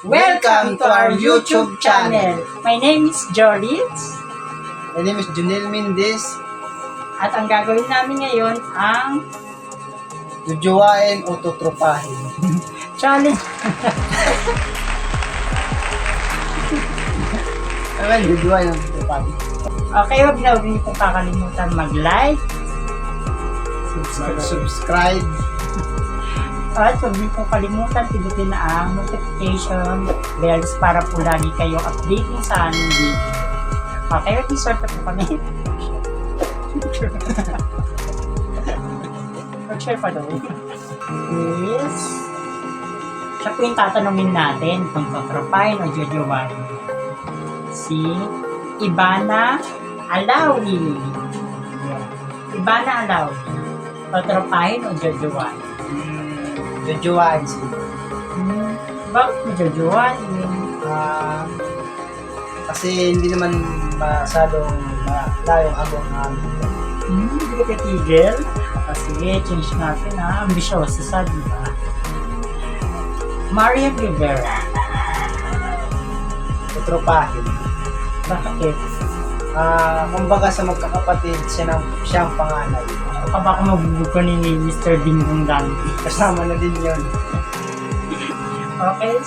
Welcome to our YouTube channel. My name is Jolitz. My name is Junel Mendez. At ang gagawin namin ngayon ang Jujuwain o tutropahin. challenge. Ayan, jujuwain o tutropahin. Okay, huwag niyo pong kakalimutan mag-like, Subscribe. at huwag niyo pong kalimutan pindutin na ang notification bells para po lagi kayong updating sa aming video. Okay, mag-sort na po kami. Mag-share pa daw. Yes. Siya po yung tatanungin natin kung totropahin o jojowain. Si Ibana Alawi. Ibana Alawi. Totropahin o jojowain? Jujuwain sila. Bakit mo jojowain? Kasi hindi naman masyadong layong abang namin. Hindi ka titigil? Sige, change natin ha. Ambisyosa sa, di ba? Marian Rivera. Tutropahin. Bakit? Kumbaga sa magkakapatid, siyang panganay. Baka mabubog ko ni Mr. Bingbong Dandy. Kasama na din yun. Okay,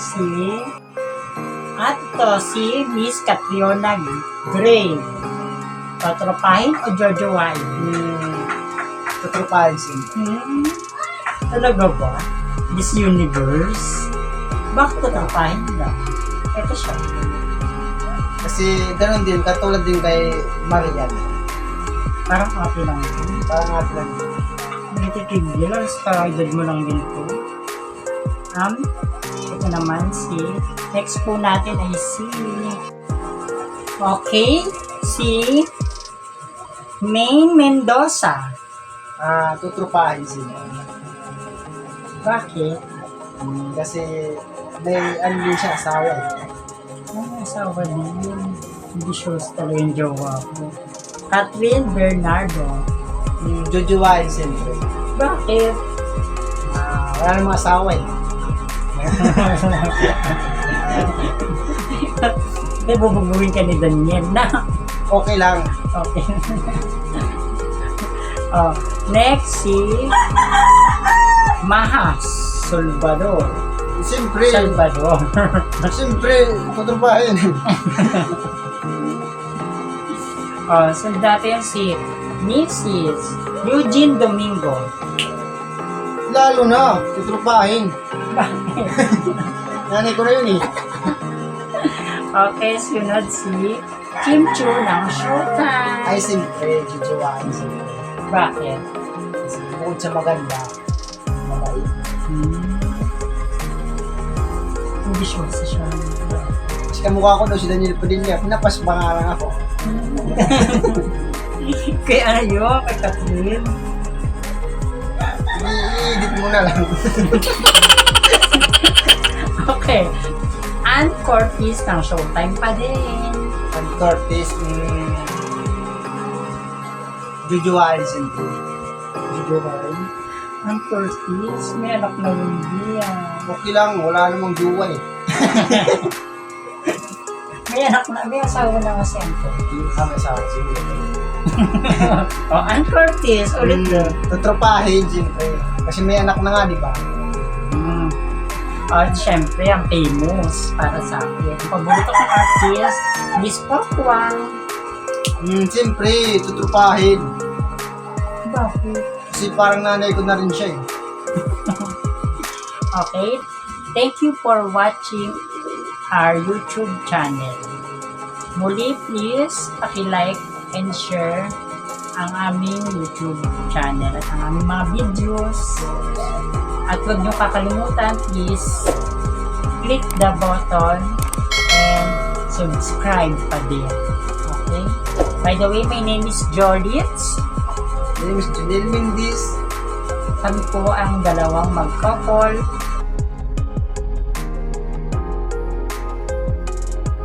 at ito, si Miss Catriona Gray. Totropahin o jojowain? Tutropahin sila. Talaga ba? Miss Universe? Bakit totropahin lang? Ito siya. Kasi ganoon din, katulad din kay Marian. Parang happy lang din. Parang nga lang. Nagtitigil, sa edad mo lang din po. Ito naman next po natin ay si Maine Mendoza. Tutropahin sila. Bakit? Kasi may ano din siya, asawa eh. Ang asawa din. Hindi sure talaga yung jowa ko. Catherine Bernardo. Jujuwain siyempre. Bakit? Wala namang asawa eh. Hindi, bubuguin ka ni Daniel na. Okay lang. Okay. Next, si Mahas Salvador. Siyempre, tutropahin. Sunod natin si Mrs. Eugene Domingo. Lalo na, tutropahin. Bakit? Nanay ko na yun eh. Okay, sunod si Kim Chu ng Showtime. Ay, siyempre, jujuwain siyempre. Bakit? Kasi bukod sa maganda, mabait. Hindi sure sa siya. Kasi kamukha ko daw si Daniel Padilla, pinapasba nga lang ako. Kaya ayun, kay Catherine. I-edit mo na lang. Okay. Ann Cortez ng Showtime pa din. Ang Curtis, jujuwain siyempre. Jujuwain. Ann Cortez, may anak na hindi Okay lang, wala namang juwa eh. May asawa na kasi Ann Cortez. Kami sa siguro. Ann Cortez, ulit din. Tutropahin siyempre. Kasi may anak na nga, di ba? Siyempre, ang famous para sa akin. Ang paborito kong artist, Miss Pokwang. Siyempre, tutropahin. Bakit? Kasi parang nanay ko na rin siya eh. Okay. Thank you for watching our YouTube channel. Muli, please, paki-like and share ang aming YouTube channel at ang aming mga videos. At huwag niyo kakalimutan, please click the button and subscribe pa din. Okay? By the way, my name is Jolitz. My name is Junel Mendez. Kami po ang dalawang mag-couple